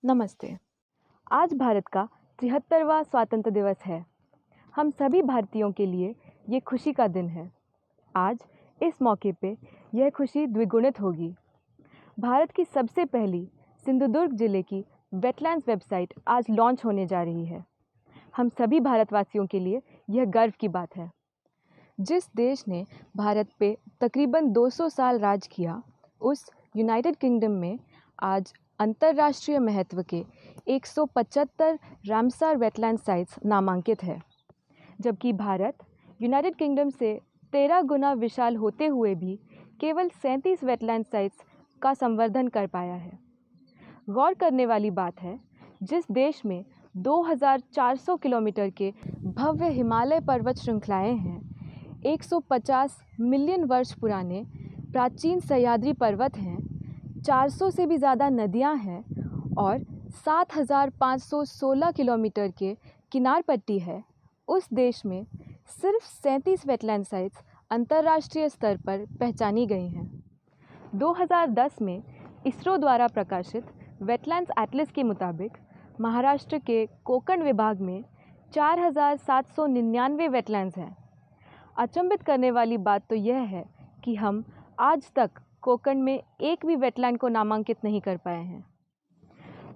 नमस्ते। आज भारत का 73वां स्वतंत्रता दिवस है। हम सभी भारतीयों के लिए ये खुशी का दिन है। आज इस मौके पे यह खुशी द्विगुणित होगी। भारत की सबसे पहली सिंधुदुर्ग जिले की वेटलैंड्स वेबसाइट आज लॉन्च होने जा रही है। हम सभी भारतवासियों के लिए यह गर्व की बात है। जिस देश ने भारत पे तकरीबन 200 साल राज किया, उस यूनाइटेड किंगडम में आज अंतर्राष्ट्रीय महत्व के 175 रामसार वेटलैंड साइट्स नामांकित है, जबकि भारत यूनाइटेड किंगडम से 13 गुना विशाल होते हुए भी केवल 37 वेटलैंड साइट्स का संवर्धन कर पाया है। गौर करने वाली बात है, जिस देश में 2400 किलोमीटर के भव्य हिमालय पर्वत श्रृंखलाएं हैं, 150 मिलियन वर्ष पुराने प्राचीन सह्याद्री पर्वत हैं, 400 से भी ज़्यादा नदियां हैं और 7516 किलोमीटर के किनार पट्टी है, उस देश में सिर्फ 37 वेटलैंड साइट्स अंतर्राष्ट्रीय स्तर पर पहचानी गई हैं। 2010 में इसरो द्वारा प्रकाशित वेटलैंड्स एटलस के मुताबिक महाराष्ट्र के कोकण विभाग में 4799 वेटलैंड्स हैं। अचंभित करने वाली बात तो यह है कि हम आज तक कोकण में एक भी वेटलैंड को नामांकित नहीं कर पाए हैं।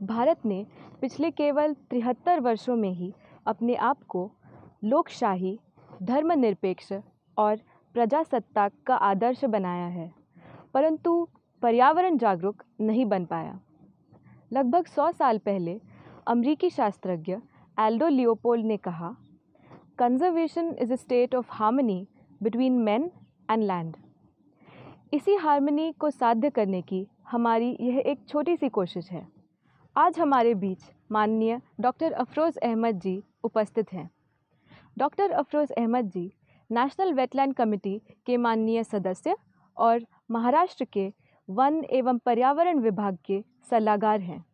भारत ने पिछले केवल 73 वर्षों में ही अपने आप को लोकशाही, धर्मनिरपेक्ष और प्रजासत्ताक का आदर्श बनाया है, परंतु पर्यावरण जागरूक नहीं बन पाया। लगभग 100 साल पहले अमेरिकी शास्त्रज्ञ एल्डो लियोपोल्ड ने कहा, conservation is a state of harmony between man and land. इसी हार्मनी को साध्य करने की हमारी यह एक छोटी सी कोशिश है। आज हमारे बीच माननीय डॉक्टर अफरोज़ अहमद जी उपस्थित हैं। डॉक्टर अफरोज़ अहमद जी नेशनल वेटलैंड कमेटी के माननीय सदस्य और महाराष्ट्र के वन एवं पर्यावरण विभाग के सलाहकार हैं।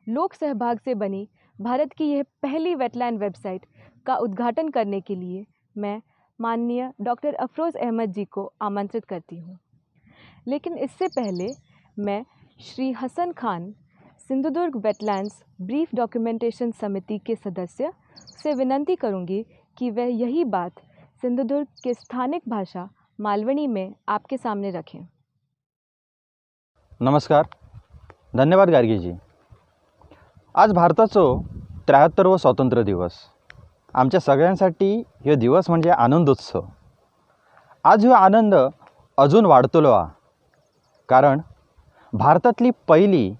लोक सहभाग से बनी भारत की यह पहली वेटलैंड वेबसाइट का उद्घाटन करने के लिए मैं माननीय डॉक्टर अफरोज़ अहमद जी को आमंत्रित करती हूँ। लेकिन इससे पहले मैं Shri Hasan Khan, Sindhudurg wetlands brief documentation समिति के सदस्य से विनंती करूंगी कि वह यही बात सिंधुदुर्ग के स्थानिक भाषा मालवणी में आपके सामने रखें। नमस्कार, धन्यवाद गार्गीजी। आज भारताचो 73वो स्वातंत्र्य दिवस। आमच्या सगळ्यांसाठी ह्यो दिवस म्हणजे आनंदोत्सव। आज ह्यो आनंद अजून वाढतलो हा, कारण भारतातली पहिली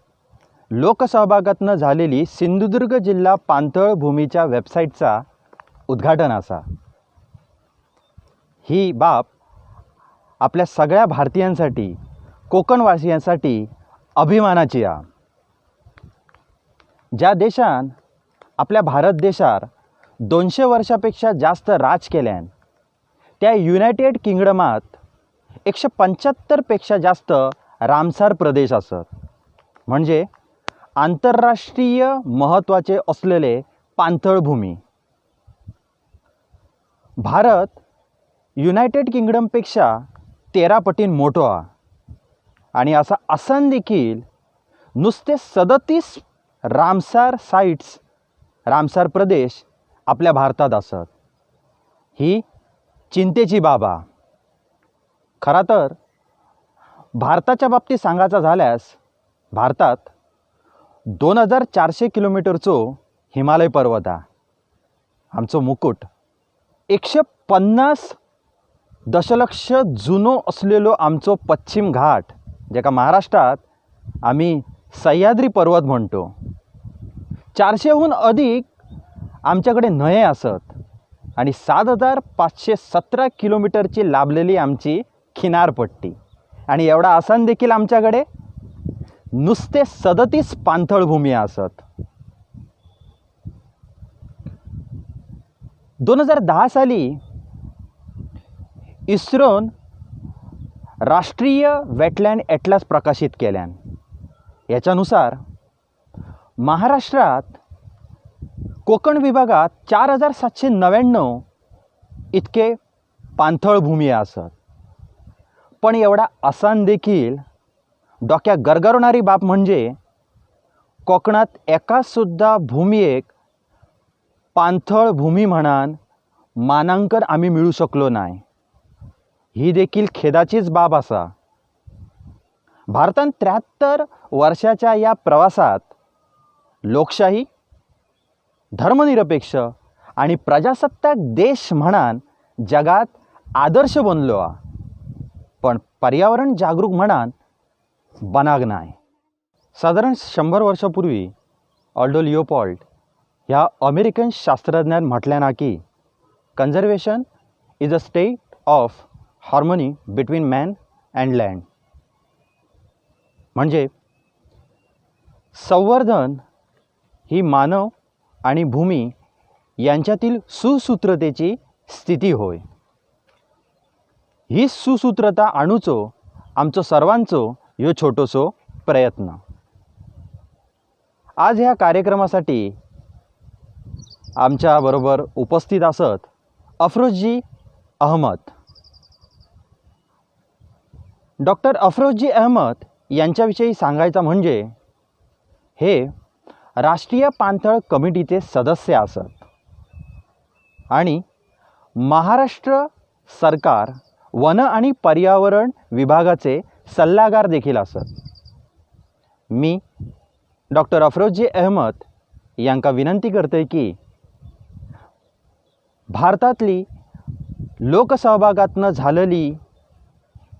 लोकसहभागातनं झालेली सिंधुदुर्ग जिल्हा पाणथळ भूमीच्या वेबसाईटचा उद्घाटन असा। ही बाब आपल्या सगळ्या भारतीयांसाठी, कोकणवासियांसाठी अभिमानाची आहे। ज्या देशान आपल्या भारत देशार 200 वर्षापेक्षा जास्त राज केल्यान, त्या युनायटेड किंगडमात 175 पेक्षा जास्त रामसार प्रदेश असत, म्हणजे आंतरराष्ट्रीय महत्त्वाचे असलेले पाणथळ भूमी। भारत युनायटेड किंगडमपेक्षा 13 पटीन मोठो हा आणि असा असन देखील नुसते 37 रामसार साइट्स, रामसार प्रदेश आपल्या भारतात असत। ही चिंतेची बाब आहे। खरा तर भारताच्या बाबतीत सांगायचं झाल्यास, भारतात 2400 किलोमीटरचो हिमालय पर्वत आहे। आमचो मुकुट 150 दशलक्ष जुनो असलेलो आमचो पश्चिम घाट, जेका महाराष्ट्रात आम्ही सह्याद्री पर्वत म्हणतो। 400हून अधिक आमच्याकडे न्हये असत आणि 7517 किलोमीटरची लाभलेली आमची किनारपट्टी, आणि एवढा आसन देखील आमच्याकडे नुसते 37 पाणथळ भूमी असत। 2010 साली इस्रोन राष्ट्रीय वेटलँड एटलास प्रकाशित केल्यान। याच्यानुसार महाराष्ट्रात कोकण विभागात 4799 इतके पाणथळ भूमी असत। पण एवढा आसान देखील डोक्यात गरगरणारी बाब म्हणजे कोकणात एका सुद्धा भूमियेक पाणथळ भूमी म्हणान मानांकन आम्ही मिळू शकलो नाही. ही देखील खेदाचीच बाब आसा. भारतान 73 वर्षाच्या या प्रवासात लोकशाही, धर्मनिरपेक्ष आणि प्रजासत्ताक देश म्हणान जगात आदर्श बनलो आ. पण पर्यावरण जागरूक म्हणान बनाग नाही. साधारण 100 वर्षापूर्वी ऑल्डो लिओपॉल्ड ह्या अमेरिकन शास्त्रज्ञान म्हटल्या ना की conservation is a state of harmony between man and land. म्हणजे संवर्धन ही मानव आणि भूमी यांच्यातील सुसूत्रतेची स्थिती होय. ही सुसूत्रता आणूचो आमचो सर्वांचो ह्यो छोटोसो प्रयत्न. आज ह्या कार्यक्रमासाठी आमच्या बरोबर उपस्थित असत अफरोजी अहमद. डॉक्टर अफरोजी अहमद यांच्याविषयी सांगायचं म्हणजे हे राष्ट्रीय पाणथळ कमिटीचे सदस्य असत आणि महाराष्ट्र सरकार वन आणि पर्यावरण विभागाचे सल्लागार देखील असत. मी डॉक्टर अफरोजी अहमद यांका विनंती करते की भारतातली लोकसहभागातनं झालेली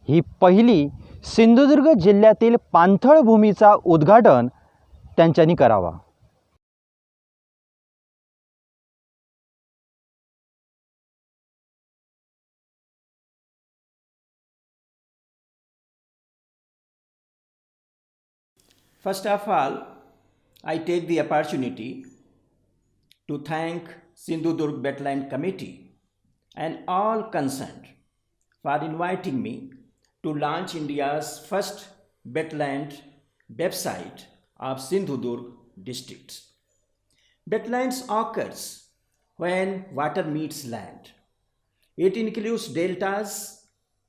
ही पहिली सिंधुदुर्ग जिल्ह्यातील पाणथळ भूमीचा उद्घाटन त्यांच्यानी करावा. First of all, I take the opportunity to thank Sindhudurg Wetland Committee and all concerned for inviting me to launch India's first wetland website of Sindhudurg districts. Wetlands occurs when water meets land. It includes deltas,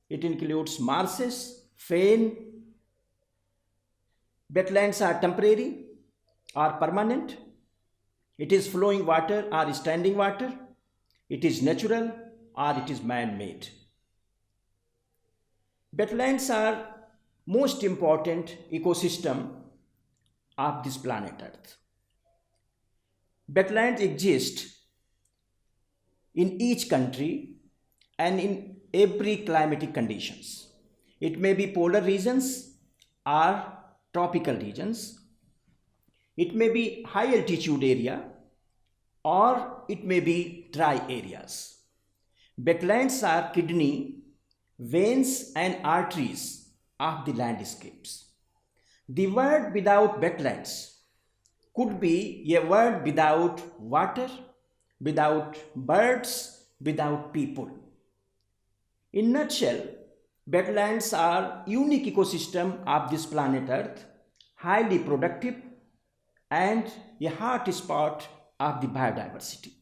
it includes marshes, fen. Wetlands are temporary or permanent. It is flowing water or standing water. It is natural or it is man-made. Wetlands are most important ecosystem of this planet Earth. Wetlands exist in each country and in every climatic conditions. It may be polar regions or tropical regions. It may be high altitude area or it may be dry areas. Wetlands are kidney, veins and arteries of the landscapes. The world without wetlands could be a world without water, without birds, without people. In nutshell, wetlands are unique ecosystem of this planet Earth, highly productive and a hot spot of the biodiversity.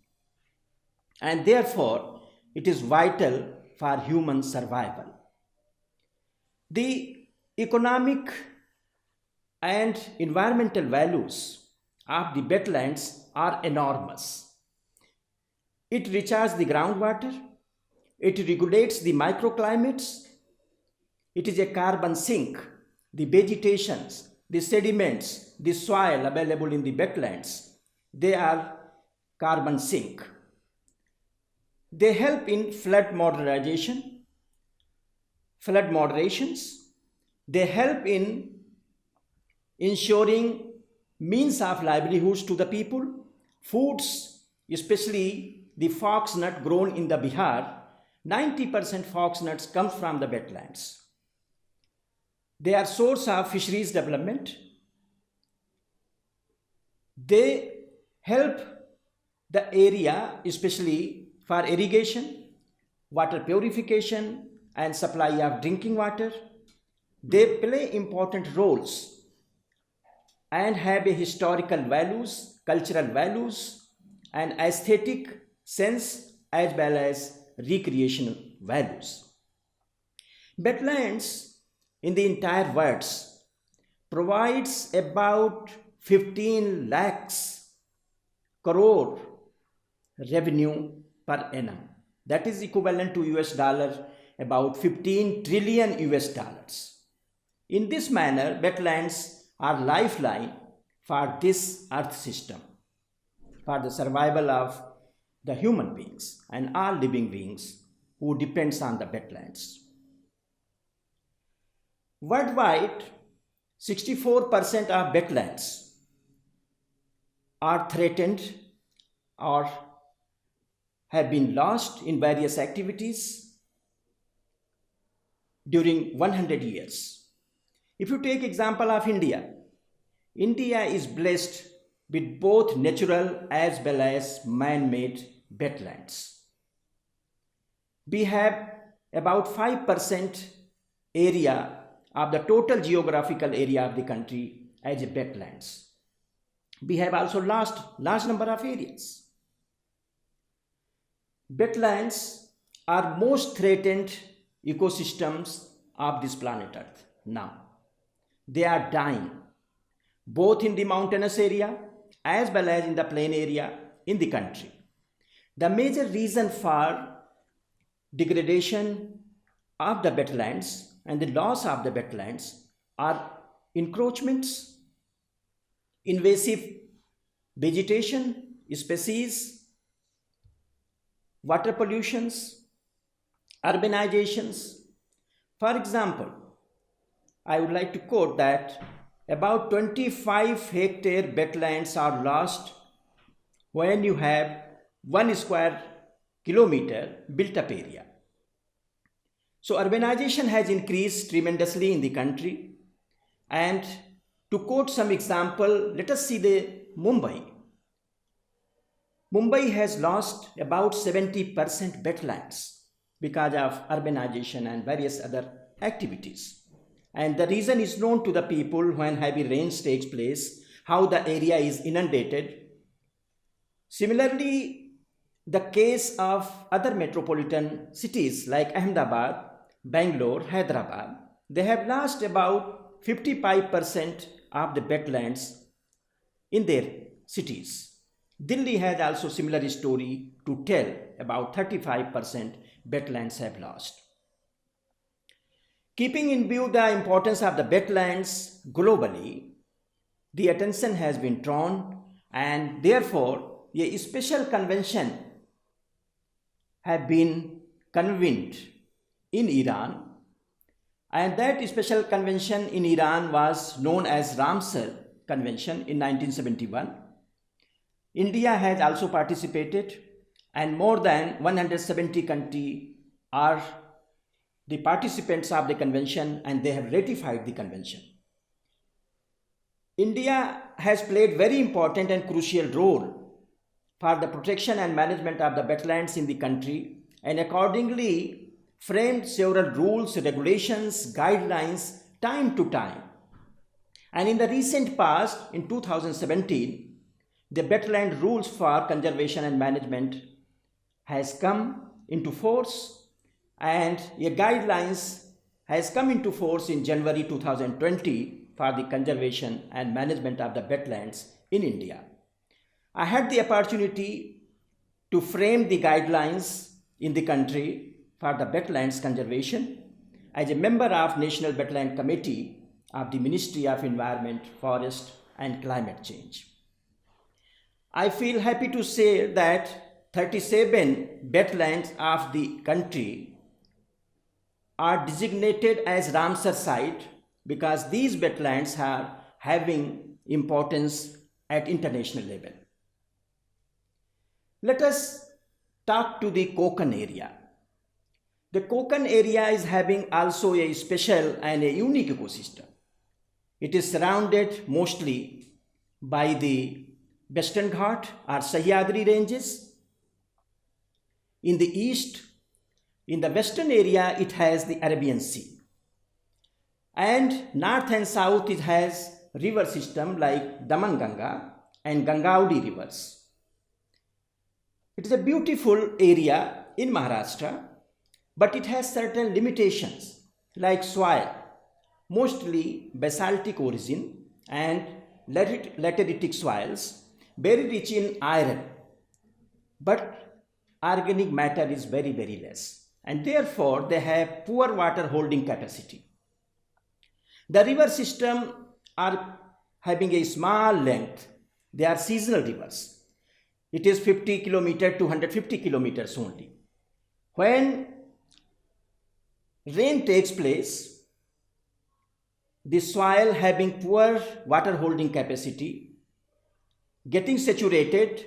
And therefore, it is vital for human survival. The economic and environmental values of the wetlands are enormous. It recharges the groundwater, it regulates the microclimates, it is a carbon sink. The vegetations, the sediments, the soil available in the wetlands, they are carbon sink. They help in flood moderations. They help in ensuring means of livelihoods to the people. Foods, especially the foxnut grown in the Bihar, 90% foxnuts come from the wetlands. They are source of fisheries development. They help the area especially for irrigation, water purification and supply of drinking water. They play important roles and have a historical values, cultural values and aesthetic sense as well as recreational values. Wetlands in the entire world provides about 15 lakhs crore revenue per annum. That is equivalent to US dollar about 15 trillion US dollars. In this manner, wetlands are lifeline for this earth system, for the survival of the human beings and all living beings who depends on the wetlands. Worldwide, 64% of wetlands are threatened or have been lost in various activities during 100 years. If you take example of India, India is blessed with both natural as well as man-made wetlands. We have about 5% area of the total geographical area of the country as a wetlands. We have also lost large number of areas. Wetlands are most threatened ecosystems of this planet Earth now. They are dying both in the mountainous area as well as in the plain area in the country. The major reason for degradation of the wetlands and the loss of the wetlands are encroachments, invasive vegetation, species, water pollutions, urbanizations. For example, I would like to quote that about 25 hectare wetlands are lost when you have 1 square kilometer built up area. So urbanization has increased tremendously in the country, and to quote some example, let us see the Mumbai. Mumbai has lost about 70% wetlands because of urbanization and various other activities. And the reason is known to the people when heavy rains takes place, how the area is inundated. Similarly, the case of other metropolitan cities like Ahmedabad, Bangalore, Hyderabad, they have lost about 55% of the wetlands in their cities. Delhi has also similar story to tell, about 35% wetlands have lost. Keeping in view the importance of the wetlands globally, the attention has been drawn, and therefore a special convention have been convened in Iran, and that special convention in Iran was known as Ramsar Convention in 1971. India has also participated, and more than 170 countries are the participants of the convention, and they have ratified the convention. India has played very important and crucial role for the protection and management of the wetlands in the country, and accordingly framed several rules, regulations, guidelines time to time. And in the recent past, in 2017, the wetland rules for conservation and management has come into force, and a guidelines has come into force in January 2020 for the conservation and management of the wetlands in India. I had the opportunity to frame the guidelines in the country for the wetlands conservation as a member of National Wetland Committee of the Ministry of Environment, Forest and Climate Change. I feel happy to say that 37 wetlands of the country are designated as Ramsar site because these wetlands are having importance at international level. Let us talk to the Konkan area. The Konkan area is having also a special and a unique ecosystem. It is surrounded mostly by the Western Ghat or Sahyadri ranges. In the east, in the western area, it has the Arabian Sea. And north and south, it has river system like Damanganga and Gangaudi rivers. It is a beautiful area in Maharashtra, but it has certain limitations like soil, mostly basaltic origin, and lateritic soils, very rich in iron, but organic matter is very, very less, and therefore they have poor water holding capacity. The river system are having a small length. They are seasonal rivers. It is 50 kilometers to 150 kilometers only. When rain takes place, the soil having poor water holding capacity, getting saturated,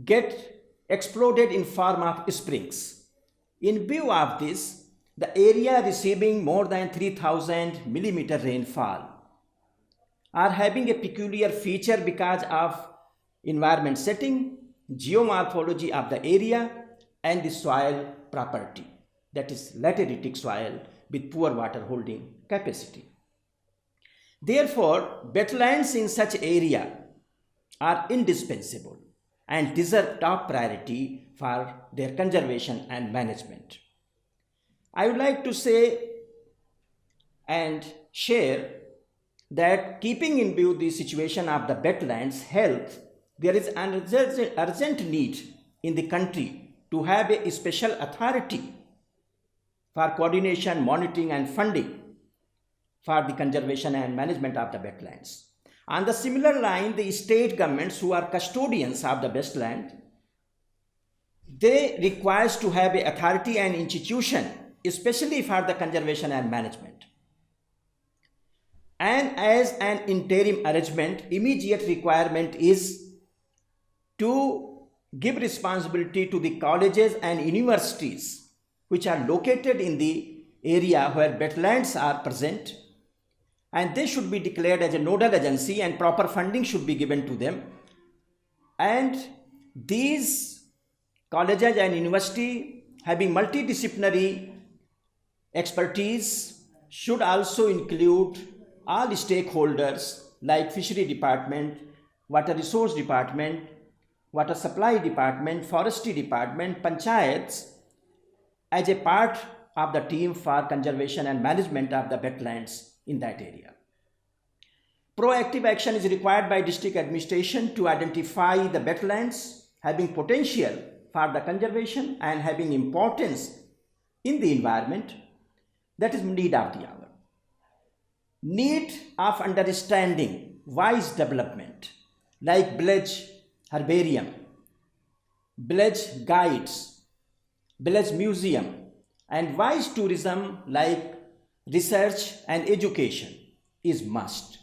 get exploded in form of springs. In view of this, the area receiving more than 3000 millimeter rainfall are having a peculiar feature because of environment setting, geomorphology of the area, and the soil property, that is lateritic soil with poor water holding capacity. Therefore, wetlands in such area are indispensable and deserve top priority for their conservation and management. I would like to say and share that keeping in view the situation of the wetlands health, there is an urgent need in the country to have a special authority for coordination, monitoring and funding for the conservation and management of the wetlands. On the similar line, the state governments who are custodians of the wetland, they require to have a authority and institution, especially for the conservation and management. And as an interim arrangement, immediate requirement is to give responsibility to the colleges and universities which are located in the area where wetlands are present, and they should be declared as a nodal agency and proper funding should be given to them. And these colleges and university having multidisciplinary expertise should also include all stakeholders like fishery department, water resource department, water supply department, forestry department, panchayats as a part of the team for conservation and management of the wetlands in that area. Proactive action is required by district administration to identify the wetlands having potential for the conservation and having importance in the environment. That is need of the hour. Need of understanding wise development like village herbarium, village guides, village museum, and wise tourism like research and education is must.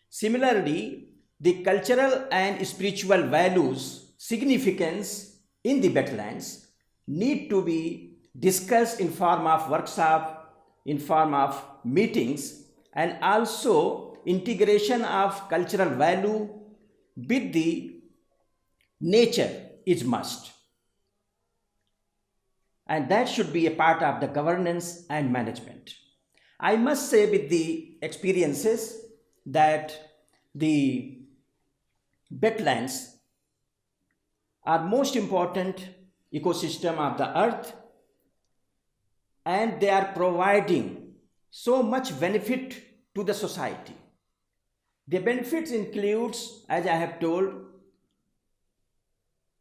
Similarly, the cultural and spiritual values, significance in the wetlands need to be discussed in form of workshop, in form of meetings, and also integration of cultural value with the nature is must. And that should be a part of the governance and management. I must say with the experiences that the wetlands are most important ecosystem of the earth, and they are providing so much benefit to the society. The benefits includes, as I have told,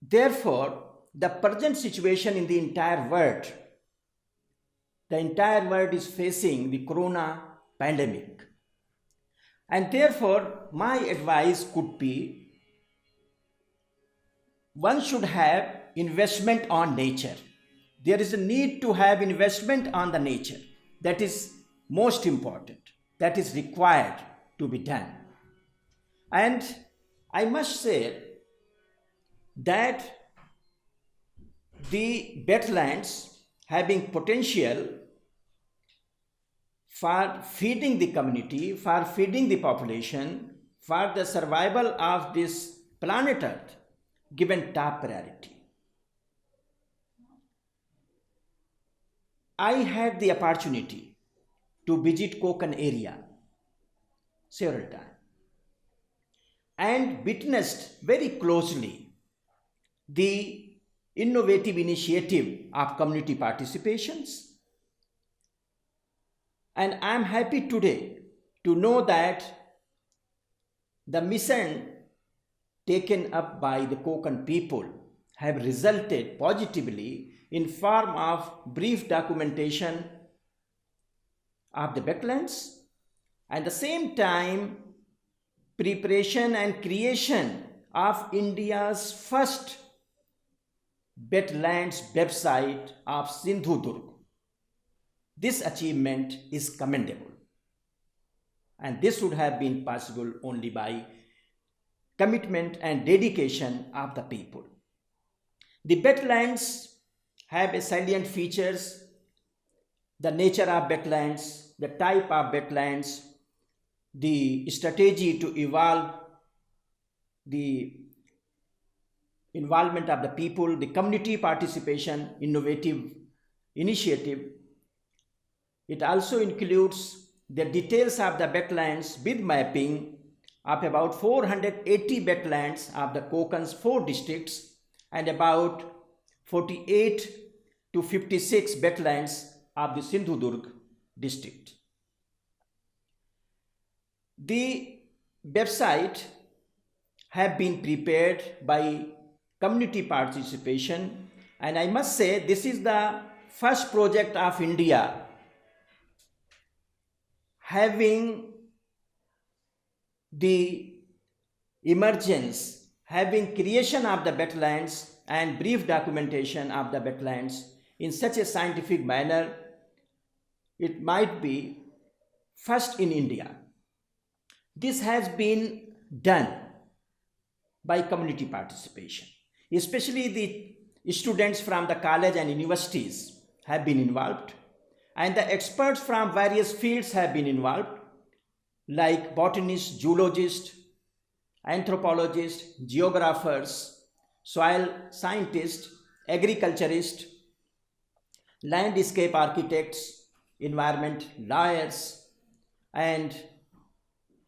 therefore the present situation in the entire world is facing the corona pandemic, and therefore my advice could be one should have investment on nature. There is a need to have investment on the nature. That is most important. That is required to be done. And I must say that the wetlands having potential for feeding the community, for feeding the population, for the survival of this planet Earth, given top priority. I had the opportunity to visit Konkan area several times and witnessed very closely the innovative initiative of community participations. And I am happy today to know that The mission taken up by the Konkan people have resulted positively in form of brief documentation of the wetlands and at the same time preparation and creation of India's first wetlands website of Sindhudurg. This achievement is commendable, and this would have been possible only by commitment and dedication of the people. The wetlands have a salient features: the nature of wetlands, the type of wetlands, the strategy to evolve the involvement of the people, the community participation, innovative initiative. It also includes the details of the wetlands with mapping of about 480 wetlands of the Konkan's 4 districts and about 48 to 56 wetlands of the Sindhudurg district. The website have been prepared by community participation, and I must say this is the first project of India having the emergence, having creation of the wetlands and brief documentation of the wetlands in such a scientific manner. It might be first in India. This has been done by community participation. Especially the students from the college and universities have been involved, and the experts from various fields have been involved, like botanists, zoologists, anthropologists, geographers, soil scientists, agriculturists, landscape architects, environment lawyers, and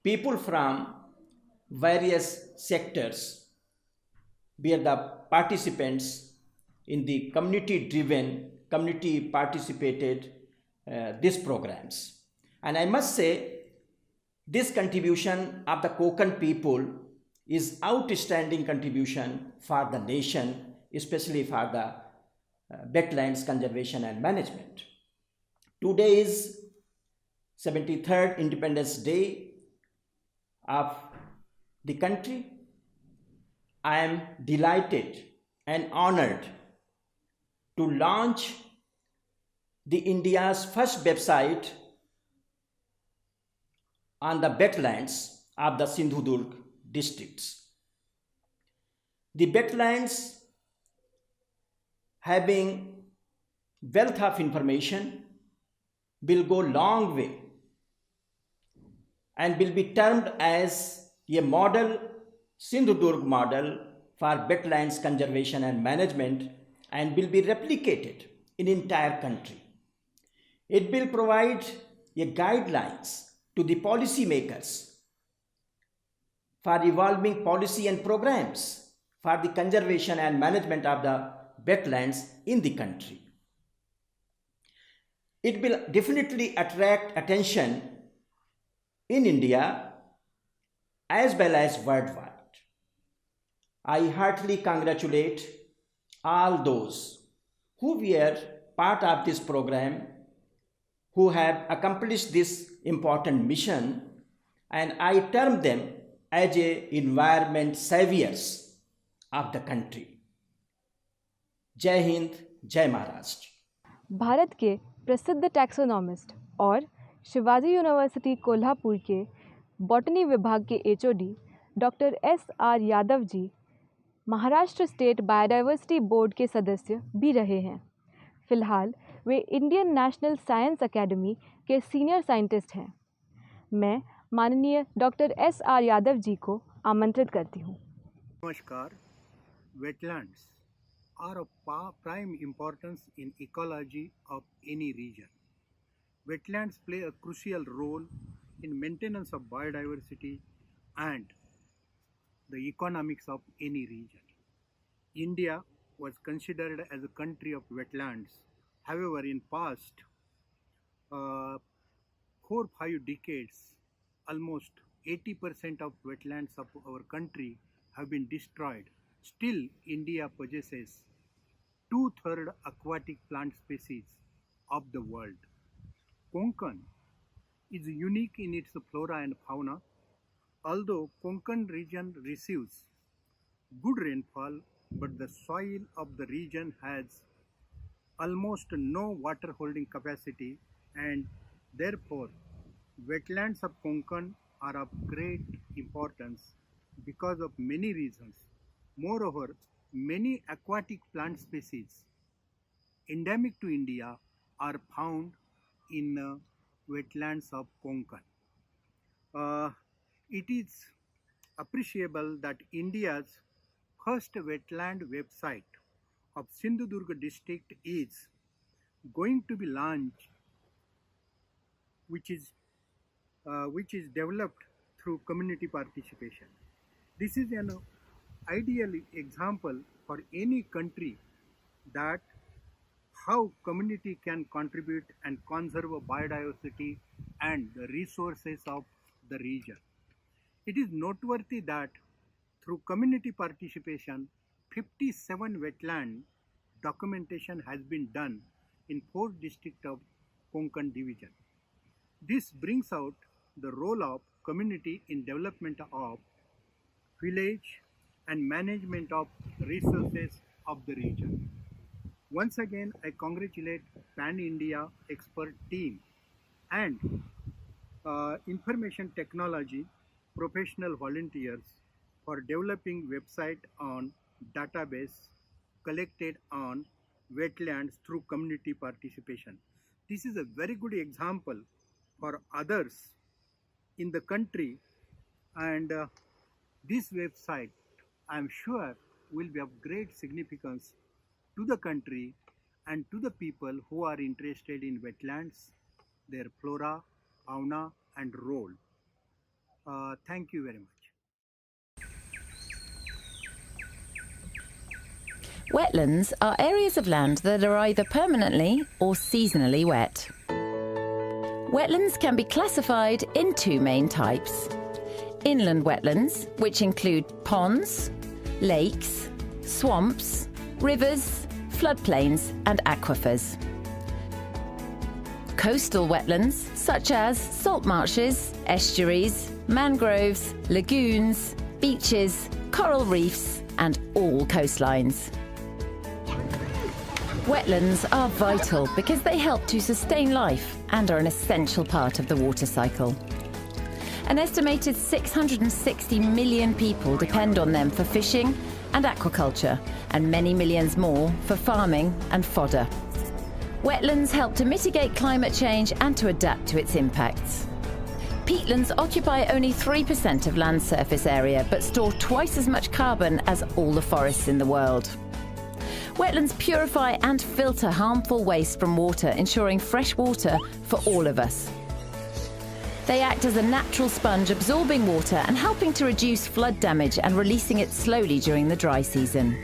people from various sectors were the participants in the community-driven, community-participated these programs. And I must say, this contribution of the Konkan people is outstanding contribution for the nation, especially for the wetlands conservation and management. Today is 73rd Independence Day of the country. I am delighted and honored to launch the India's first website on the wetlands of the Sindhudurg districts. The wetlands, having wealth of information, will go long way and will be termed as a model, Sindhudurg model for wetlands conservation and management, and will be replicated in entire country. It will provide a guidelines to the policy makers for evolving policy and programs for the conservation and management of the wetlands in the country. It will definitely attract attention in India as well as worldwide. I heartily congratulate all those who were part of this program, who have accomplished this important mission, and I term them as a environment saviors of the country. जय हिंद, जय महाराष्ट्र। भारत के प्रसिद्ध taxonomist और Shivaji university Kolhapur के botany विभाग के HOD doctor SR Yadav ji Maharashtra state biodiversity board के सदस्य भी रहे हैं। फ़िलहाल वे इंडियन नेशनल साइंस एकेडमी के सीनियर साइंटिस्ट हैं। मैं माननीय डॉक्टर SR यादव जी को आमंत्रित करती हूँ। नमस्कार। Wetlands are of prime importance in ecology of any region. Wetlands play a crucial role in maintenance of biodiversity and the economics of any region. India was considered as a country of wetlands. However, in past 4-5 decades, almost 80% of wetlands of our country have been destroyed, still India possesses two-thirds aquatic plant species of the world. Konkan is unique in its flora and fauna. Although Konkan region receives good rainfall, but the soil of the region has almost no water holding capacity, and therefore wetlands of Konkan are of great importance because of many reasons. Moreover, many aquatic plant species endemic to India are found in wetlands of Konkan. It is appreciable that India's first wetland website of Sindhudurg district is going to be launched, which is developed through community participation. This is an ideal example for any country that how community can contribute and conserve biodiversity and the resources of the region. It is noteworthy that through community participation, 57 wetland documentation has been done in 4 districts of Konkan division. This brings out the role of community in development of village and management of resources of the region. Once again, I congratulate Pan-India expert team and information technology professional volunteers for developing website on database collected on wetlands through community participation. This is a very good example for others in the country, and this website I am sure will be of great significance to the country and to the people who are interested in wetlands, their flora, fauna and role. Thank you very much. Wetlands are areas of land that are either permanently or seasonally wet. Wetlands can be classified in 2 main types. Inland wetlands, which include ponds, lakes, swamps, rivers, floodplains and aquifers. Coastal wetlands, such as salt marshes, estuaries, mangroves, lagoons, beaches, coral reefs and all coastlines. Wetlands are vital because they help to sustain life and are an essential part of the water cycle. An estimated 660 million people depend on them for fishing and aquaculture, and many millions more for farming and fodder. Wetlands help to mitigate climate change and to adapt to its impacts. Peatlands occupy only 3% of land surface area, but store twice as much carbon as all the forests in the world. Wetlands purify and filter harmful waste from water, ensuring fresh water for all of us. They act as a natural sponge, absorbing water and helping to reduce flood damage and releasing it slowly during the dry season.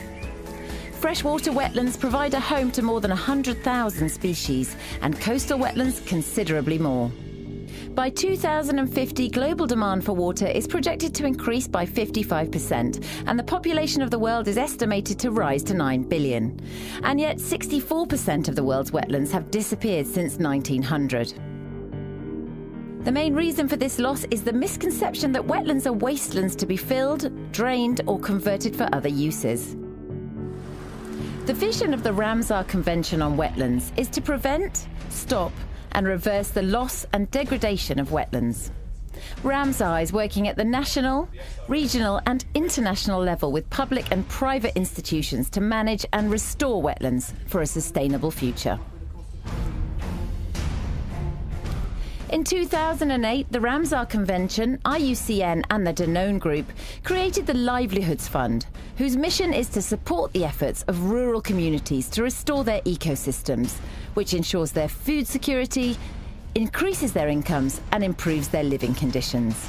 Freshwater wetlands provide a home to more than 100,000 species, and coastal wetlands considerably more. By 2050, global demand for water is projected to increase by 55%, and the population of the world is estimated to rise to 9 billion. And yet 64% of the world's wetlands have disappeared since 1900. The main reason for this loss is the misconception that wetlands are wastelands to be filled, drained or converted for other uses. The vision of the Ramsar Convention on Wetlands is to prevent, stop and reverse the loss and degradation of wetlands. Ramsar is working at the national, regional and international level with public and private institutions to manage and restore wetlands for a sustainable future. In 2008, the Ramsar Convention, IUCN and the Danone Group created the Livelihoods Fund, whose mission is to support the efforts of rural communities to restore their ecosystems, which ensures their food security, increases their incomes and improves their living conditions.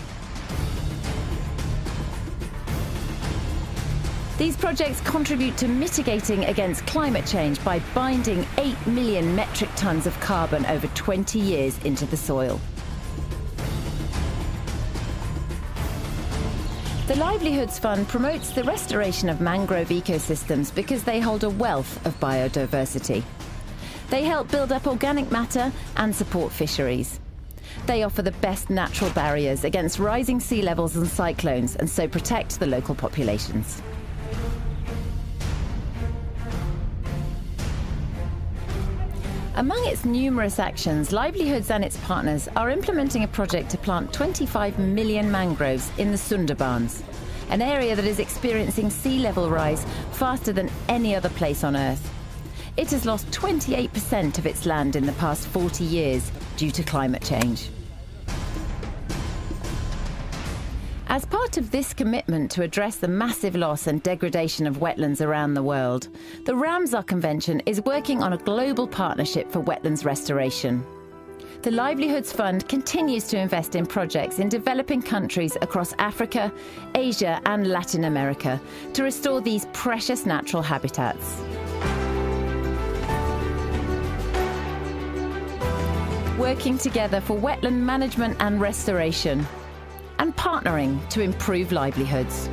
These projects contribute to mitigating against climate change by binding 8 million metric tons of carbon over 20 years into the soil. The Livelihoods Fund promotes the restoration of mangrove ecosystems because they hold a wealth of biodiversity. They help build up organic matter and support fisheries. They offer the best natural barriers against rising sea levels and cyclones, and so protect the local populations. Among its numerous actions, Livelihoods and its partners are implementing a project to plant 25 million mangroves in the Sundarbans, an area that is experiencing sea level rise faster than any other place on Earth. It has lost 28% of its land in the past 40 years due to climate change. As part of this commitment to address the massive loss and degradation of wetlands around the world, the Ramsar Convention is working on a global partnership for wetlands restoration. The Livelihoods Fund continues to invest in projects in developing countries across Africa, Asia and Latin America to restore these precious natural habitats. Working together for wetland management and restoration, and partnering to improve livelihoods.